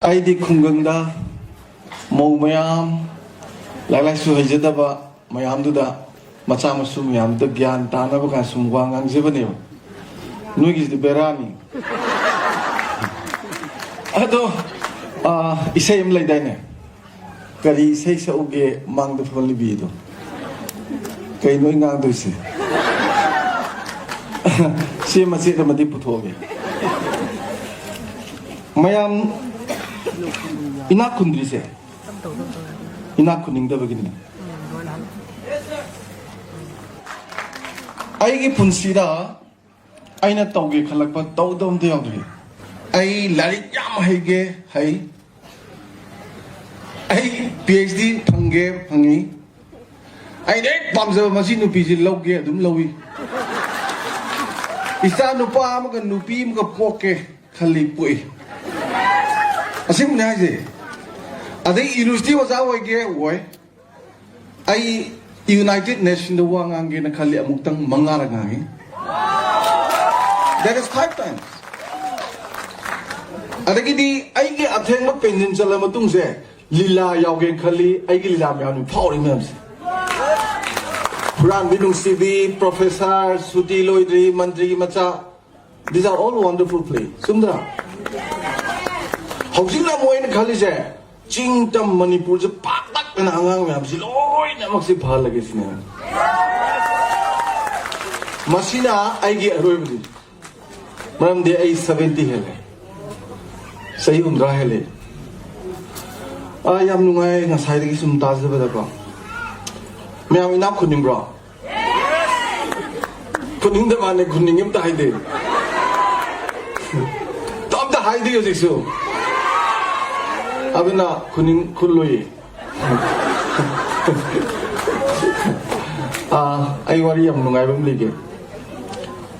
Aidi Kunganda Mo Mayam Laisu Hajadaba Mayam Duda Machamasum Yam the Gyan Tanabaka Sumwang and Zibanil Nugis the Berani Ado Isayam Ladane Kari says Oge Mang the Fully Bido Kay no Nandusi See Masita Madiputoge Mayam Ina kundri se, ina kuning da begini. Aigi punshi da, aina TOUGE khalak pa TOUGE dom de yagri. Ai larik yam haige hai, ai PhD phange phangi. Ai dek pamza masi nupi ji loge adum lowi. Isa nupa amaga nupi amaga poke khali pui. Asim ne haje. Ada university was our gay boy. I United Nations the wang angin na kali amutang mangarangay. That is 5 times. Ada kidi ay ge atheng ma penjin chala matung se lila yauge kali ay ge lila myaw ni phawri mam se. Puran bidung CV professor Suti Loidri Mantri Macha. These are all wonderful plays. Sundra. Hojila mo in kali se. Ching tam Manipur je patak na angang me absi loi na maksi phal lage sine masina aigi aroi budi maram de ai 70 hele sahi umra hele yam nungai ngasai dagi sum tas de ba me am ina khuning bro khuning de mane khuning im ta hai de top da hai de yo jisu Abina kuning kuloi. Ay wari am nungai bam lige.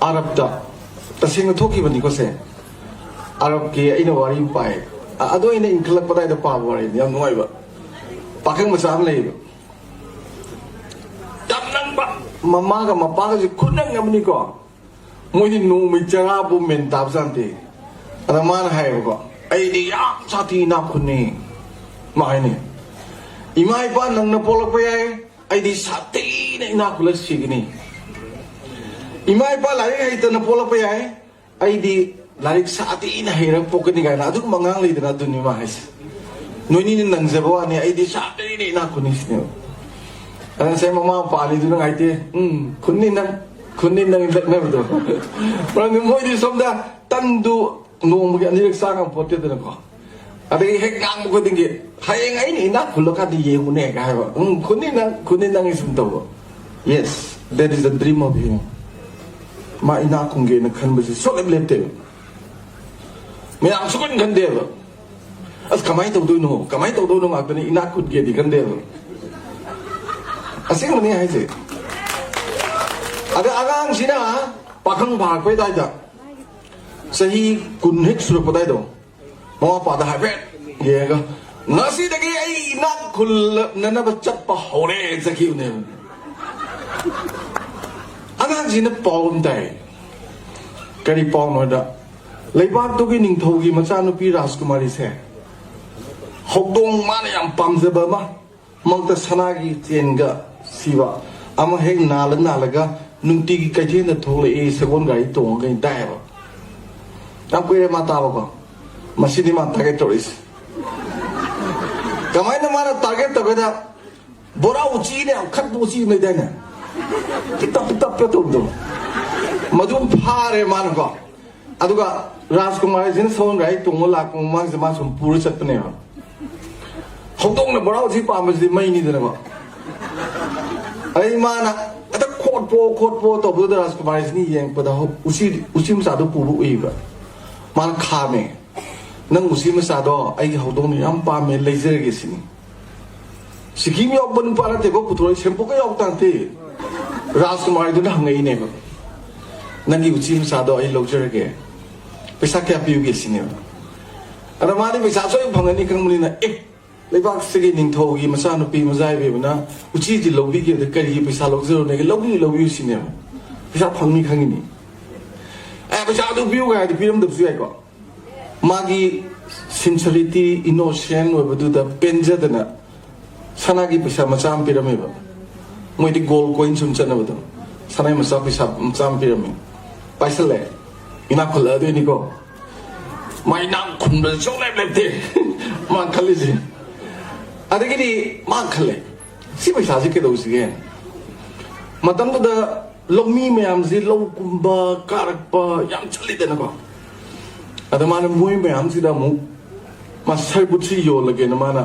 Arab da tasing thoki bani ko se. Arab ke ina wari pai. Ado ina inklak padai da pa wari yam nungai ba. Pakang masam lei. Dam nang ba mama ga mapa ga kunang ngamni ko. Moi di nu mi chara bu men tab sante. Ada man hai ko. Ay di ya sati na kuni mahini imai pa nang na polak pa yai ay di sati na ina kulas sigini imai pa lari ay to na polak pa yai ay di lari sati na hirap po kani gana aduk mangang li na dun imahis no ni nang zabawa ni ay di sati na ina kunis niyo ang say mama pali dun ang ay di kunin nang ilak na betul parang mo di somda tandu nung mungkin ni sang pote tu nak. Ada yang hekang muka tinggi. Hai yang ini nak kulak ada ye mune kah? Kuning nang isum tahu. Yes, that is the dream of him. Ma ina kungge nak kan besi soleh lete. Memang sukun kan dia. As kamai tahu tu no, aku ni ina kut ge di kan dia. Asing mana hai se? Ada agang sina pakang bahag kau dah ada. Sahi kunhik suruh padai do, mau apa dah habis? Ye kan? Nasi dagi ay nak kul nana bacap pahore zaki unem. Anak jina paun tay, kari paun ada. Lepas tu kini TOUGE macam nupi Raskumari se. Hokdong mana yang pam sebab mang tersanagi tienga siwa. Ama heng nalaga nunti kajian TOUGE segon gai tong gai tay. Aku ini mata apa? Masih di mata ke turis. Kamai na mana target tu kita bora uci ni, kat uci ni dah ni. Kita betul tu. Madum pare mana ko? Aduga Raskumari jenis soal rai tunggu lah kumang zaman sempurna setene. Hongtong na bora uci pa masih main ni dah ko. Ay mana? Ada kot po tu betul Raskumari ni yang pada uci masa tu puru iba. Man kame, nang usi masado ay hawdong ni ampa me laser gisini. Sikim yok banu para te ko putro sempo ko yok tante. Raskumari tu dah ngai ne ko. Nangi usi masado ay laser ge. Pesa kya piu gisini. Ada mari pesa so yung pangani kang muli na lebak sige ning TOUGE masano pi mazai be na uci di lobi ge de kari pesa laser ne lobi sini. Pesa pangni kang ini. Pesa tu view kan di film tu siapa ko. Magi sincerity innocent we do the penjadana sanagi pisa macam piramid moi di gold coin sun chana betul sanai masa pisa macam piramid paisa le ina khula de ni ko mai nang khun de so le le de ma khali ji adagidi ma khale si pisa ji ke do si gen matam da lomi mayam ji lo kumba karakpa yam chali de na ko adamana moi mayam ji da mu ma sarbuchi yo lage na mana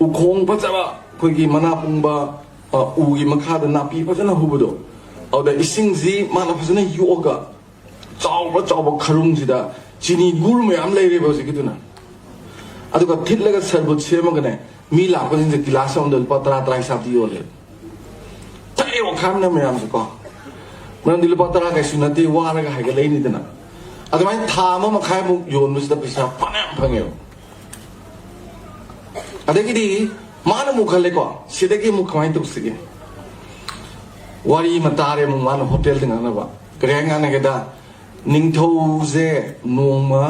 u khong pa chaba khoi gi mana pungba u gi makha da napi pa jana hubudo au da ising ji mana pa jana yoga chaw kharung ji da chini gur mayam lai re ba ji kiduna adu ka thit laga sarbuchi ma gane mi la ko jin je class on dal pa tra tra sa ti yo le tai o kham na mayam ji ko man dil pa tra ka sunati wa la ga ha ga lai ni dana adu mai tha ma khai mu yon mu da pisa pa na phangyo adagidi mana mukhale ko sidagi mukhamai tu sige wari matare mu mana hotel ding na ba krenga na geda ningthou je noma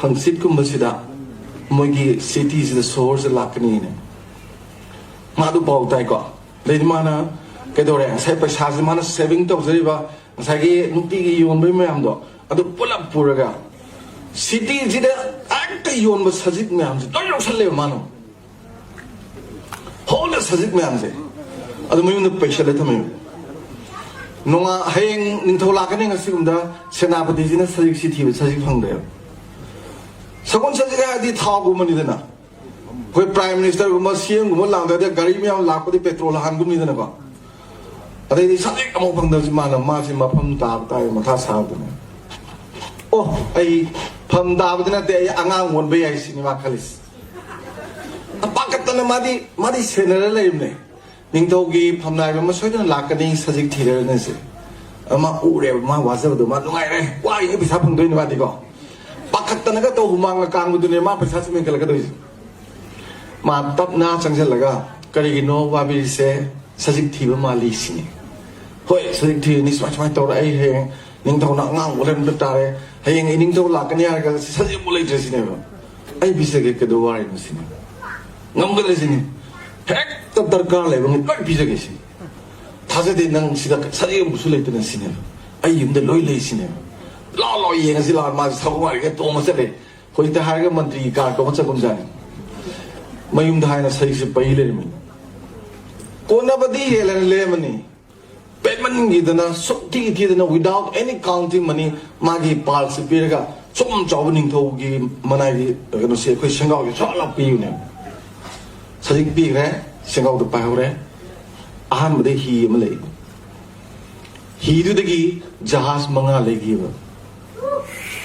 hangsit kum basida mogi cities the source lakni ne madu bau tai ko le mana kedore sai paisa je mana saving to jari ba sagi nuti gi yon bai mayam do adu pulap puraga city jida act yon ba sajik mayam je toy loksale mano whole sajik mayam je adu mayum paisa le thamai nonga hayeng ningthou lakani ngasigumda senapati jina sajik si thiba sajik phangde sakon sajik adi thagu mani dana koi prime minister guma cm guma langda de gari myam lakpadi petrol han gum ni dana ko adai di sajik amo phangda ji mana ma ji ma pham ta ta ma tha sa dana oh ai pham da badina te angang won be ai sinima khalis apakatana madi senara laimne ningtogi phamnai ba soidana lakani sajik thira na se ama ure ma wajab do ma nungai re wa ye pisa phangdoi ni badi ko pakatana ga to humang kang bu ne ma pisa sime kala ka doi ma tap na changjal laga kari gi no wa bi se sajik thiba ma li sini hoi sajik thi ni smai to ra ai he ningtau na ngang ulen da tare hayeng ningtau lakani ya ga sajik mulai je sine ba ai bisa ke ke do wa ni sine ngam ga le sine hek tab darkar le bang kai bisa ke sine thase de nang sida sajik musul le tene sine ai yum de loi le sine lo yeng si la ma sa ko ga to ma se le hoi ta ha ga mantri ka ko cha kum jan mayum da na sai se pai le mi ko na badi he le mani payment gi dana sukti gi dana without any counting money magi pal se pe ga chom chaw ning tho gi manai gi ga no se khoi sangau gi cha la pi ne sajik pi re sangau do pa ho re ahan made hi ma le hi du de gi jahaz manga le gi ba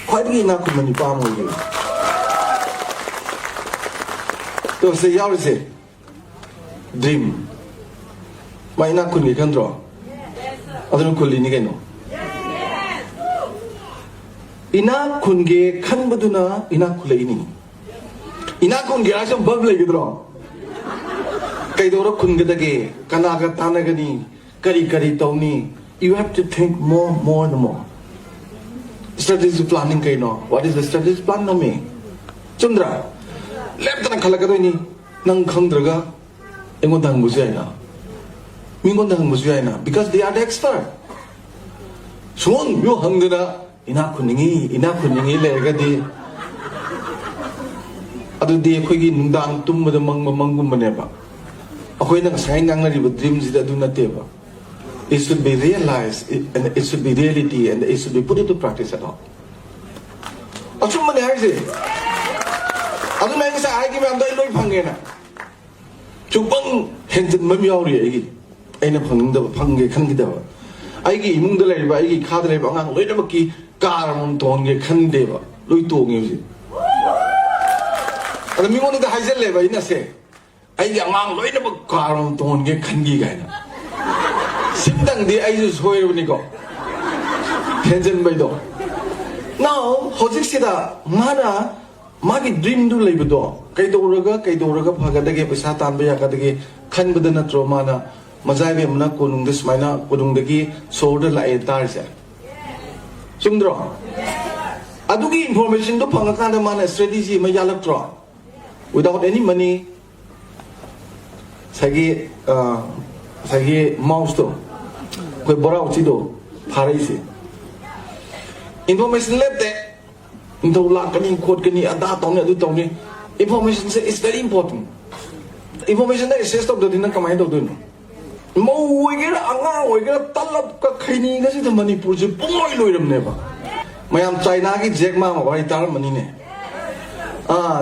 khoi gi na ku mani pa mo gi to se yaw se dream mai na ku ni kan dro adun kulli ni geno ina kunge khanbaduna ina khulaini ina kunge asam bab le gidro kaidora kungedage kanaga tanagani kari tawni you have to think more and more strategic planning kaino what is the strategic plan no me chundra leptana khalakadoi nang khangdraga engon dang bujaina mingon dang bujaina because they are the expert suon yo hangdana ina kuningi legadi adu de khoi gi nungdang tummada mangum bane ba akoi nang sai nang na riba dream ji da du na te ba it should be realized and it should be reality and it should be put into practice at all achum mane hai se adu mai sa ai gi mam dai loi phange na chubang henjin mam yaw ri ai gi aina phangning da phange khan gi da ai gi imung da lai ba ai gi kha da lai ba ngang loi da ki karam ton ge khan de ba loi to nge ji adu mi ngon da haijel le ba ina se ai gi ngang loi da ba karam ton ge khan gi ga na simdang di ai ju soi ru ni ko henjin bai do now hojik sida mana magi dream du lei do kai do raga phaga da ge paisa tan ba ya ka da ge khan ba da na tro mana mazai be mna konung de smaina konung de gi shoulder la e tar ja chumdro Adugi information do pangakanda mana strategy mayalak tro. Without any money, sagi mouse to, koi bora uchi do, paraisi. Information left there. Into la kani quote kani ada tong adu tong ni. Information is very important. Information is system do dinang kamay do dun. Mau wigera anga wigera talap ka khaini ga si Manipur je pungoi loiram ne ba. Mayam China ki Jack Ma wai tar mani ne.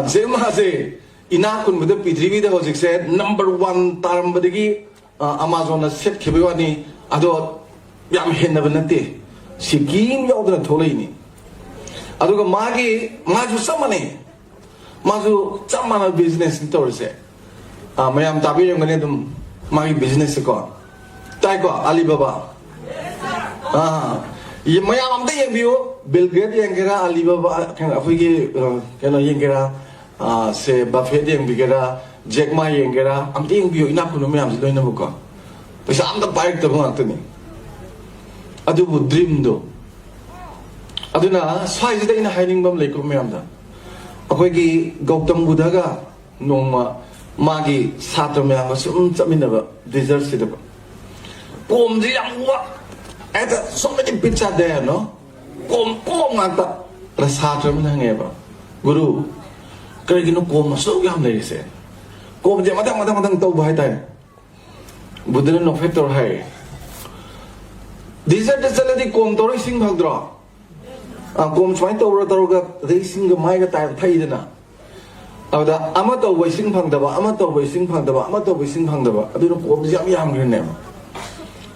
Jack Ma se ina kun mede Prithvi da hojik se number 1 taram badagi Amazon na set khibi wani ado yam henna banate. Sikim yaudra tholai ni. Aduga maju samane. Maju chamana business ni tor se. Mayam tabi yang ngane dum magi business ko. Tai ko Alibaba. Ye mayam amte yang bio Bill Gates yang kira Alibaba kan afigi kan yang kira se Buffett yang kira Jack Ma yang kira amte yang bio ina kuno mayam se loina buka. Pesa amta baik to bang atuni. Adu bu dream do. Aduna size da ina hiding bam lekro mayam da. Afigi Gautam Buddha ga nongma magi satra mayam sum chaminaba desert se da. Pom ji yang wa. So many pictures there, no? Kom ngata rasa terus nangge ba. Guru, kaya gino kom masuk yam dari se. Kom je matang tau bahai tay. Buddha no factor hai. Desert di kom tori sing bhagdra. Kom chwai tau ga racing ga mai ga tay thai dena. Ada ama tau bai sing bhagdaba, ama tau bai sing bhagdaba. Adu no kom yam grene.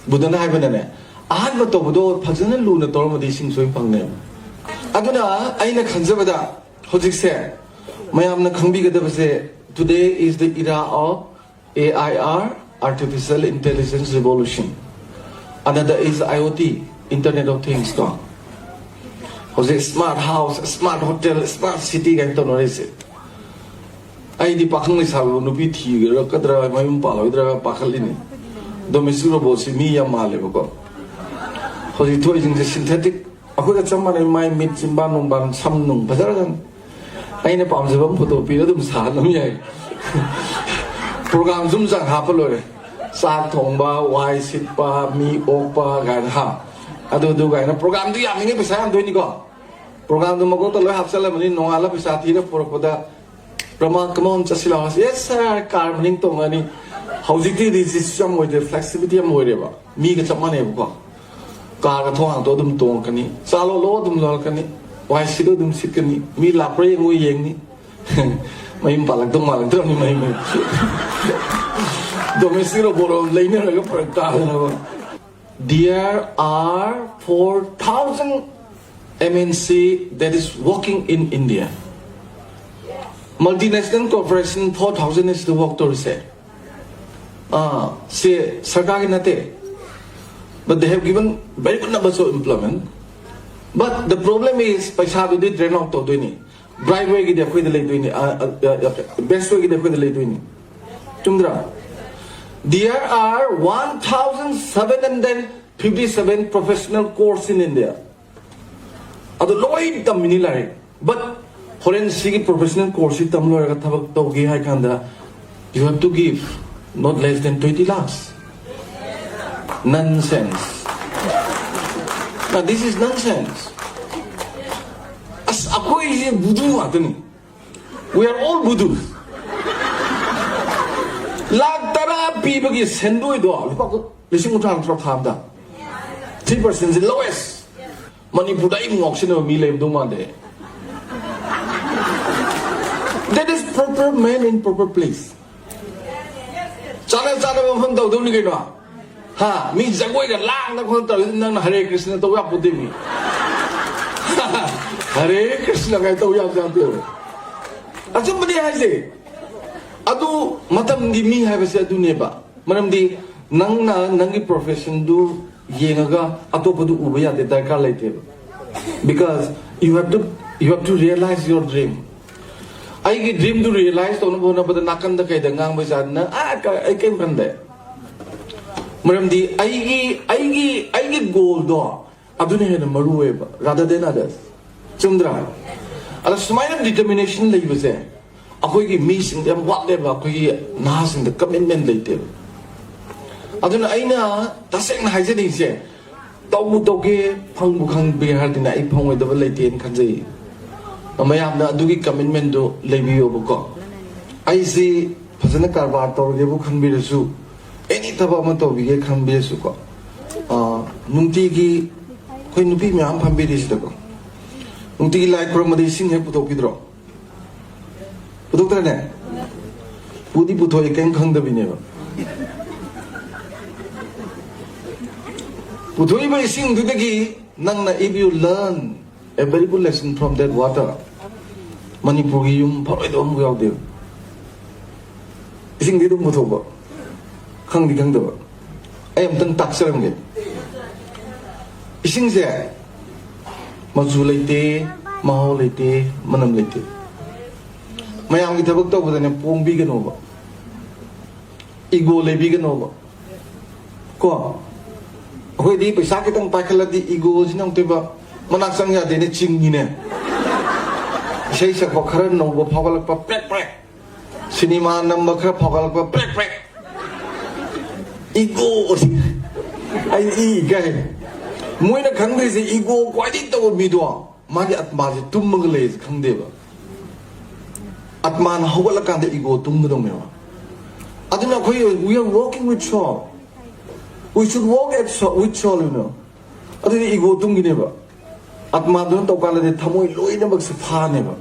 Buddha na hai banane. Ahad to bodo phajana lu na tor madi sing soi pangne aduna aina khanjabada hojik se mayam na khangbi ga dabase today is the era of AIR, artificial intelligence revolution. Another is IoT, internet of things to hojik smart house, smart hotel, smart city ga to no rese ai di pakhang ni sabu no bi thi ga kadra mayum palo idra pakhalini domestic robot si mi ya male ko Hoji TOUI jing synthetic aku ka chamma nei mai mit chimba nong ban sam nong bazar gan aina pam je bam photo pi dum sa lam yai program zum sang ha pa lore sa thong ba wai sit pa mi ok pa gan ha adu ga na program du yam ni pesa am doi ni ko program du mago to loi hap sala mani no ala pesa thi na por poda prama kamon chasila yes sir car morning to ngani hoji ti decision mo de flexibility am hoire ba mi ka chamma nei ko Kara thong to dum tong kani salo lo dum lol kani wai sido dum sit kani mi la pre ngui yeng ni mai palak dum malak dum ni mai domestic boro leiner ga prata na there are 4,000 MNC that is working in India. Multinational corporation 4,000 is the work to say se sarkar nate. But they have given very good numbers of employment. But the problem is, paisa do they drain out to doing it. Bright way ki dekho idle doing it. Best way ki dekho idle doing it. Chundra. There are 1,757 professional courses in India. Ado loy tam minilari. But forensic professional course tam loy ka thabak to gi hai kanda. You have to give not less than 20 lakhs. Nonsense. Now this is nonsense. As ako is budu atani. We are all budu. Lag tara pi bagi sendoi do. Lupa ko lising utang trop hamda. 3% is the lowest. Manipur dai ngok sino mi lem duma de. That is proper man in proper place. Chana bam do ni ke no. Ha, mi jagoi ga lang na kon to nang Hare Krishna to ya pudi mi. Hare Krishna ga to ya jam pe. Achum bani hai se. Adu matam di mi hai base adu ne ba. Manam di nang nangi profession du yenga atopa du ubaya de dakar laite. Because you have to realize your dream. I get dream to realize to no na pada nakan da kai da ngang ba jan na I came from there. Madam di aigi goal do adune he na maru ba rather than others. chumdra ala sumaina determination leibase akoi gi mi sing dem wat de ba koi na sing the commitment leite aduna aina taseng na haije ni se tawbu tawge phangbu khang be har dina ai phangoi da leite en khanjai amayam na adugi commitment do leibiyo buko ai si phasana karbar tawge bu khanbi resu any thaba ma tawbi ge khanbi resu ko nungti gi koi nupi myam phambi ri sida ko nungti gi lai kro madi sing he putok kidro putok tra ne pudi puthoi ken khang da bine ba puthoi ba sing du gi nang na if you learn a very good lesson from that water manipur gi yum pharoi do mu yaw de sing di dum puthok ba khang di khang da ba ai am tang tak saram ge ising se mazu leite mahau leite manam leite mayam gi thabak taw badane pong bi gano ba ego le bi gano ba ko hoi di paisa kitang pakhala di ego jinong te ba manak sang ya de ne ching ni ne sei sak ba khara no ba phagal pa prek prek cinema nam ba khara phagal pa prek prek ego ai ga moina khangde se ego kwai di taw mi do magi atma je tumma le khangde ba atma na hawala kan de ego tumma do me aduna khoi we are working with soul we should walk at soul with soul you know aduni ego tum gi ne ba atma do taw kan de thamoi loi na bak se pha ne ba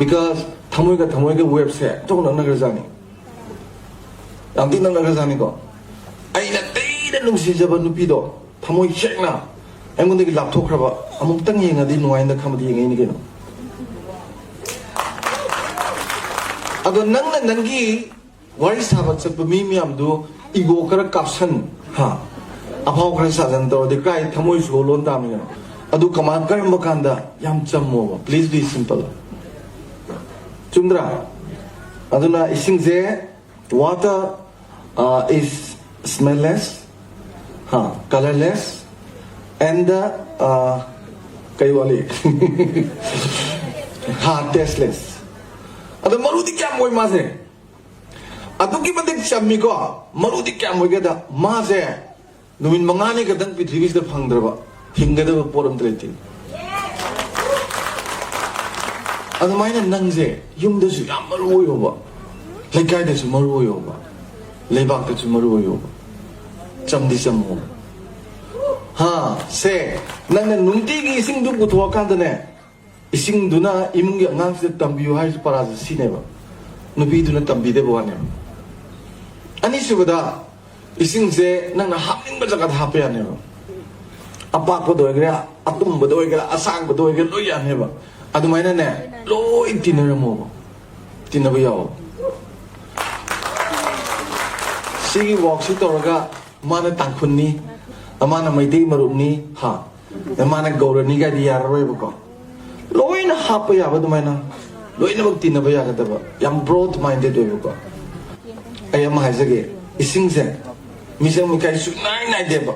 because thamoi ga web se tong na ga jani am tin na ga jani ko ai na te da nung si jaba nu pi do thamoi chek na anh đi làm thuốc rồi vợ, ông tăng nhiên là đi ngoài nó không đi ngay như cái nào. À còn nắng là nắng gì, vài sao vậy sẽ bị mi am do, ego cái caption ha, à bao cái sao rằng đó, để cái tham môi số lớn đam như nào, à do kaman cái mà can da, yam chăm mua, please be simple. Chundra, à do na ising ze, water is smellless, ha, colorless. And kai wali tasteless ado marudi kya moi ma se adu ki badik chammi ko marudi kya moi ga da ma se numin mangani ga dan prithvi se phangdra ba hinga da poram treti ado maina nang se yum da su yam maru yo ba lekai da su maru yo ba lebak da su maru yo ba chamdi chammo ha se nang nungti gi ising du puthwa kan dane ising du na imung ya ngang se tambiu hai su para si ne ba nubi du na tambi de ba ne ani su da ising se nang na haping ba jaga ha pe ne ba apa ko do gra atum ba do gra asang ba do gra lo ya ne ba adu mai na ne loi tinara mo ba tinaba yaw sigi walk si to ga mana tangkhun ni amana mai dei marup ni ha amana gaura ni ga dia roi ba ko loina ha pa ya ba dumai na loina bak tin ba ya ga ba yam broad minded do ba ko ay am ha jage ising se misang mi kai su nai de ba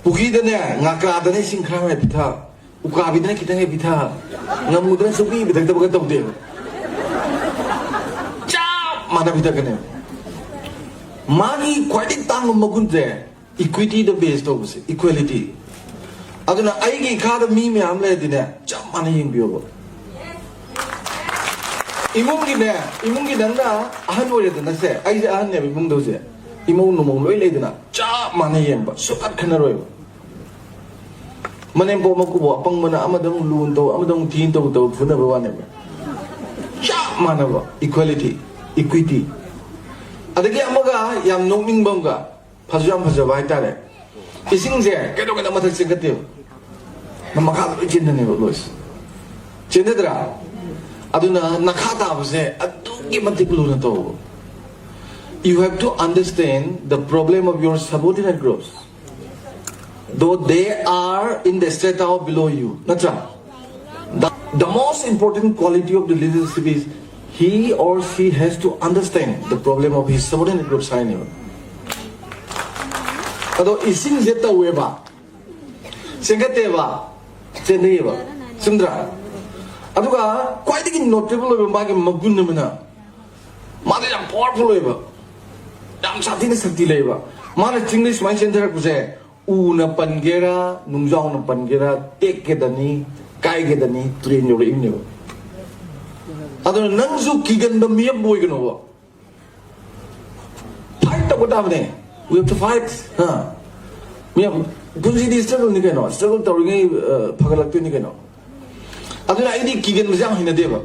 puki da ne ngakra da ne sing khra me pitha uka bi da ne kitang e pitha ngamu da su bi da ba ga taw de cha mana bi da ka ne magi kwadi tang magun je equity the based of equality aduna aigi khada mi me am le dine cham mane yin bio bo imung gi dang na ahan wo de na se ai ja ahan ne bi mung do se imung no mong loi le dina cha mane yin ba so kat khana roi mane bo ma ku bo pang mana amadang lun to amadang tin to phuna ba wa ne cha mane ba equality equity adagi amaga yam nongming bang ga 파주장 파주바 했다래 이싱제 깨도게나 마탁 생겼대요 나마카 진다네 로스 진다더라 아두나 나카다 보세 아두기 만티블로나 또 you have to understand the problem of your subordinate groups though they are in the strata or below you nacha the most important quality of the leadership is he or she has to understand the problem of his subordinate groups ado ising zeta weba sengate ba chendei ba Sundra. Aduga, quite a notable of a Magunamina. Mother, I'm powerful labor. I'm something is a labor. Mother, English, my center was a Una Pangera, Nunzana Pangera, take Gedani, Kai Gedani, train your email. Other Nanzu Kigan, the mere boy can over. Fight up what there. We have to fight. We have PUNSHI struggle Nikano, struggle to regain Pagalatu Nikano. Other ID Kigan was young in a deva.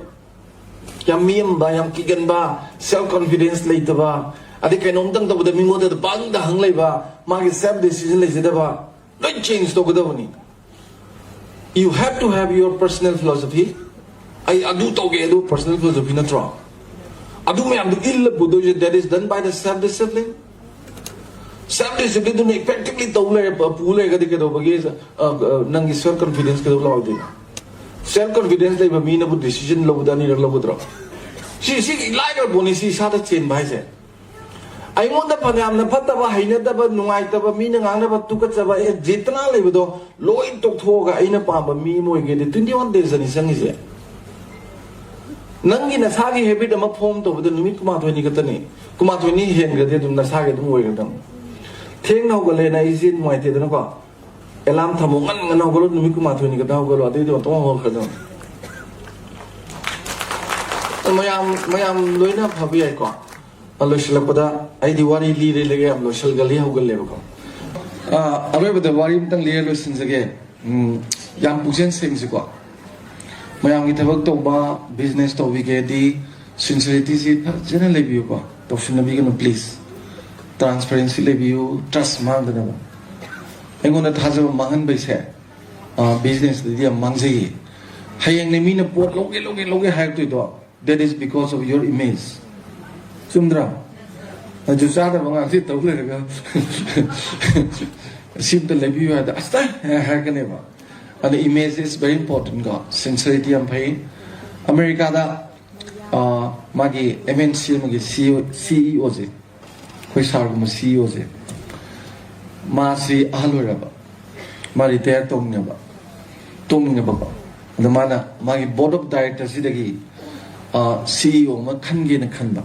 Yam by Yam Kigan Ba, self confidence later ba. I think I know the Mimo the Bang the Hang Leva, Market self decision later. Don't change the Godoni. You have to have your personal philosophy. I do TOUGE personal philosophy not wrong. I do ill Buddha that is done by the self discipline. Self discipline to make practically TOUGE Nangi self confidence. Self confidence they mean about decision low than your low. She like a bonus, she shot a chain by it. I want the Panam, the Patava, Hinataba, Nuaitaba, meaning Anaba Tukataba, Jitana Levido, low in Toga, in a pamba, Mimo, get 21 days and his son is here. Nangi Nasagi habit of home to the Numikuma 20 Katani, Kuma 20 Hengadum Nasagi to work them. Take no Galena is in my Tedanova. Elam Tamongan and Ogolo Numikuma 20 Katagolo, they don't hold them. Mayam Luina Pabiaco. Aloshalapada, I the worry leader again, Loshal Gali Hogalego. However, the worry lessons again. Young Pusen sings ago. Mayam Itavak Toba, business to Vigedi, sincerity, generally view. Topshina begin please. Transparency review, trust man the number. I'm going to Tazo Mahan by say, business the dear Manzi. Hayang Nemina port loge have to do. That is because of your image. Sundra. I just said among it seem to let you at the Haganeva. And the image is very important, God. Sincerity and pain. America, Maggie, MNC, CEO, Quisargum CEO, Masi Aluraba, Marita Tongnaba, the mana, my board of directors, CEO, Makangi and KHANBA.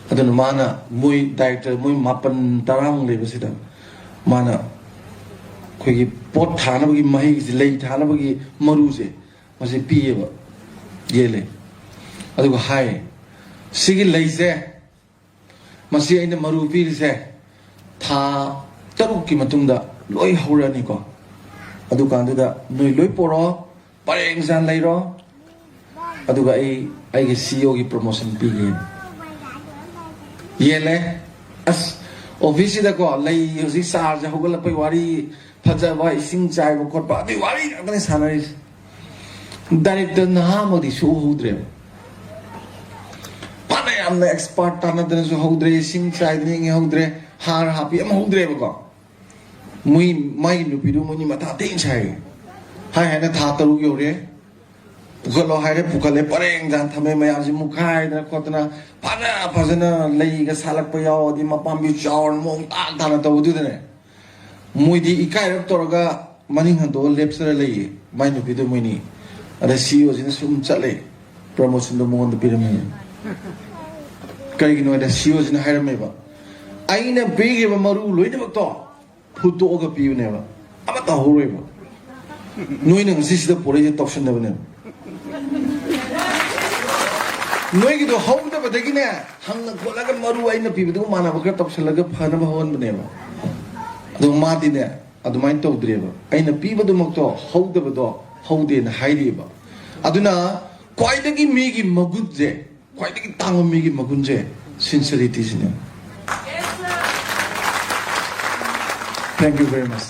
Adun mana mui director mui mapan tarang le basida mana khoi pot thana bagi mahi lei thana bagi maru je mase piye ba yele adu hai sigi lei se mase aina maru pi se tha taruk ki matungda loi haurani ko adu kandu da noi loi poro pareng jan lai ro adu ga ai ge CEO gi promotion pi ge Yele as office the call lay use SARS Hogala Pawari Pajava Sing Chai Korpa the Wari and salaries. Director Naham of the show Hudre. But I am the expert Tanathan Hodre, Sing Chai, Hodre, Har Happy, I'm Hodre. Mui, my Lupidu Munimata Chai. I had a Tataru Yore. Pukalo had a Pukale Pareng, than Tamemazi Mukai, the Kotana, Pana, Pazana, Lega Salapaya, the Mapambi Chow, Mong Tanato do the Mudi Ikai Torga, Maningando, Lepser Lay, Mind of Pidomini, and the CEOs in Sum Chale, promotion the Mon the Pyramid. Carino, the CEOs in Harameva. I in a big Maru, Luidamato, put to Oga Pu never. I'm at the horrible. Knowing this is the political option of Noigi to hold the Badagina, hung the Kolaga Maru in the people, Manavagat of Salaga Panama Neva. The Martina, at the mind of driver. I know people do Mokto, hold the door, hold in Haidiba. Aduna, quite a Migi Magudze, quite a tongue Migi Magunze, sincerity is in him. Thank you very much.